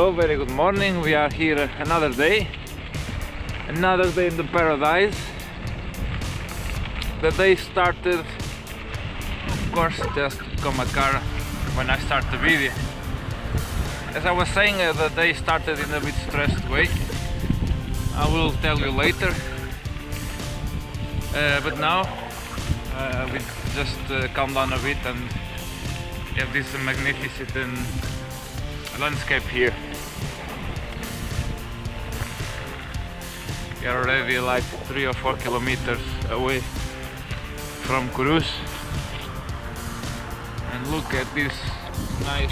Hello, very good morning. We are here another day in the paradise. The day started, of course, just to come a car when I start the video. As I was saying, the day started in a bit stressed way. I will tell you later. But now we just calm down a bit and have this magnificent landscape here. We are already like 3 or 4 kilometers away from Cruz, and look at this nice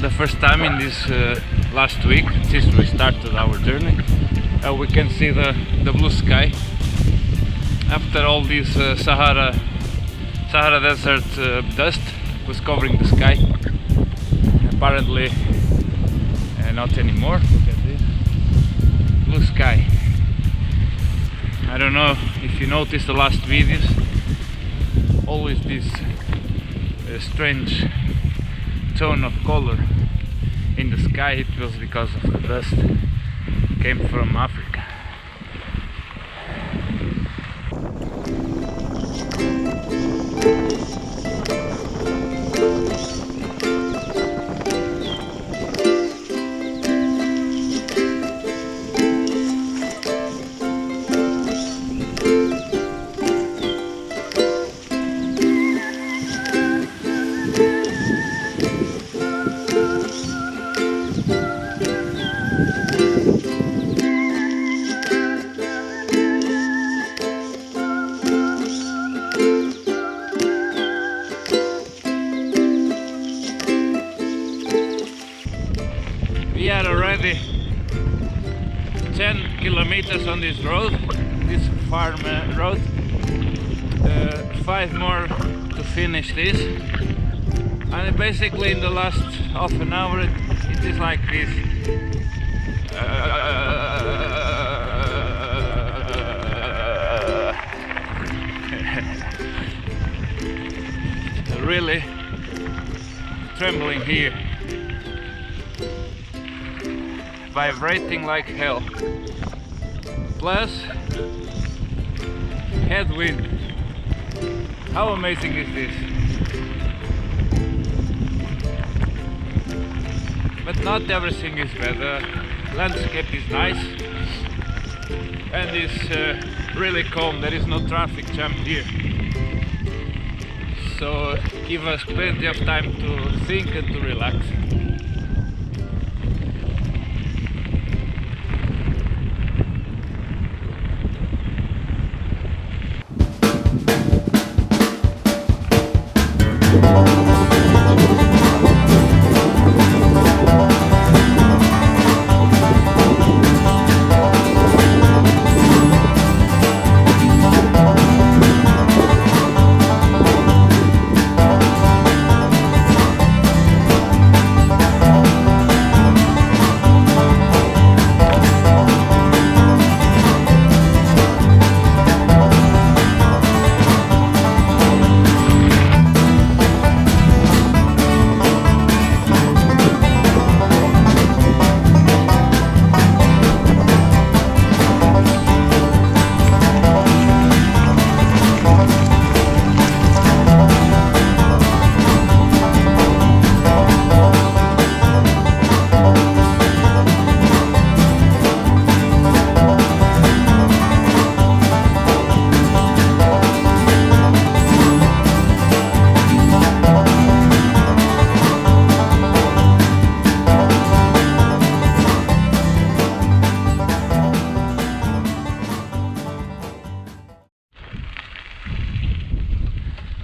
the first time in this last week since we started our journey. We can see the blue sky after all this Sahara desert dust was covering the sky. Apparently not anymore. Look at this blue sky. I don't know if you noticed the last videos, always this strange tone of color in the sky. It was because of the dust came from Africa. We are already 10 kilometers on this road, this farm road. 5 more to finish this, and basically in the last half an hour it is like this. Really trembling here, vibrating like hell, plus headwind. How amazing is this? But not everything is bad. The landscape is nice and it's really calm. There is no traffic jam here, so give us plenty of time to think and to relax.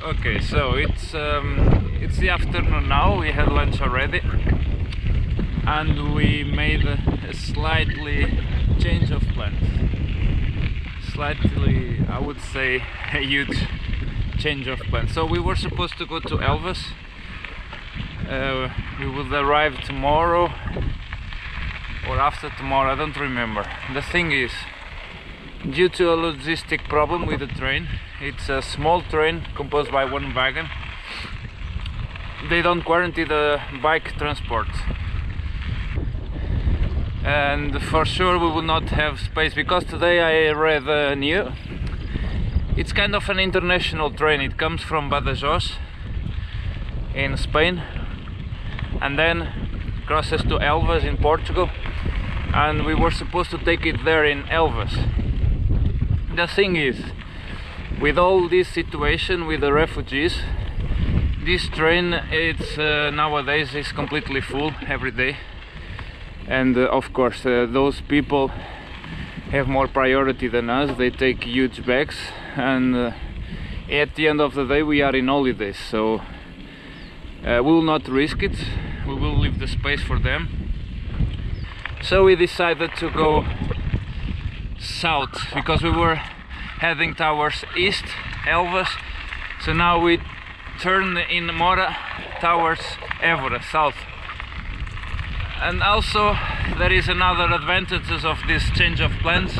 Okay, so it's the afternoon now. We had lunch already, and we made a slightly change of plans. Slightly, I would say, a huge change of plans. So we were supposed to go to Elvas. We would arrive tomorrow or after tomorrow, I don't remember. The thing is, due to a logistic problem with the train, it's a small train composed by one wagon. They don't guarantee the bike transport, and for sure we will not have space, because today I read new. It's kind of an international train. It comes from Badajoz in Spain and then crosses to Elvas in Portugal, and we were supposed to take it there in Elvas. The thing is, with all this situation with the refugees, this train, it's nowadays is completely full every day, and of course those people have more priority than us. They take huge bags, and at the end of the day we are in holidays, so we will not risk it. We will leave the space for them. So we decided to go south, because we were heading towards east, Elvas. So now we turn in Mora towards Évora, south. And also there is another advantages of this change of plans.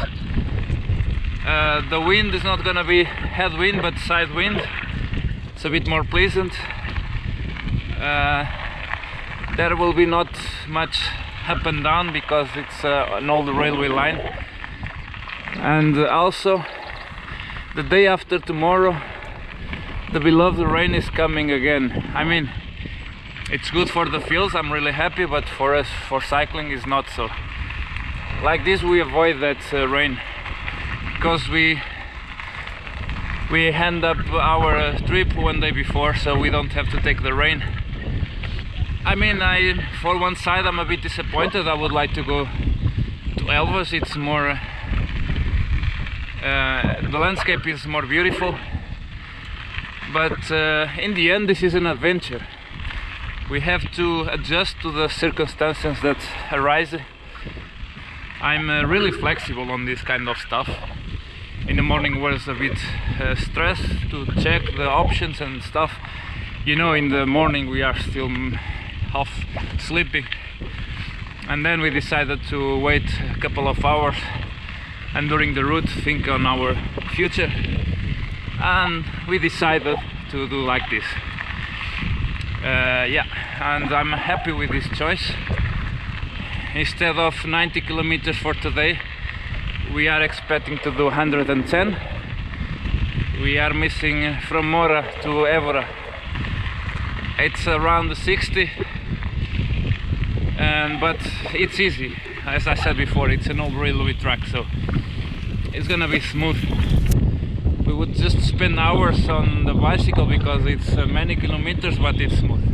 The wind is not gonna be headwind but side wind. It's a bit more pleasant. There will be not much up and down because it's an old railway line. And also the day after tomorrow, the beloved rain is coming again. I mean, it's good for the fields, I'm really happy, but for us, for cycling, is not so. Like this we avoid that rain, because we end up our trip one day before, so we don't have to take the rain. I mean, for one side I'm a bit disappointed. I would like to go to Elvas. It's more the landscape is more beautiful, but in the end this is an adventure. We have to adjust to the circumstances that arise. I'm really flexible on this kind of stuff. In the morning was a bit stressed to check the options and stuff. You know, in the morning we are still half sleeping, and then we decided to wait a couple of hours and during the route think on our future, and we decided to do like this. Yeah, and I'm happy with this choice. Instead of 90 kilometers for today, we are expecting to do 110. We are missing from Mora to Évora. It's around 60, but it's easy. As I said before, it's an old railway track, so it's gonna be smooth. We would just spend hours on the bicycle because it's many kilometers, but it's smooth.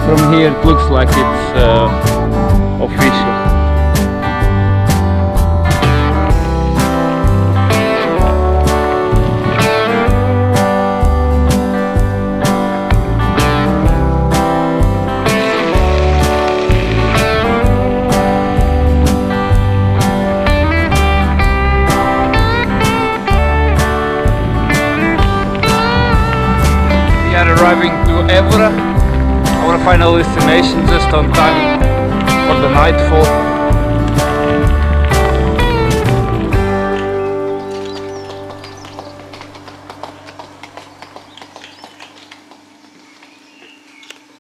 From here it looks like it's official. Évora, our final destination, just on time for the nightfall.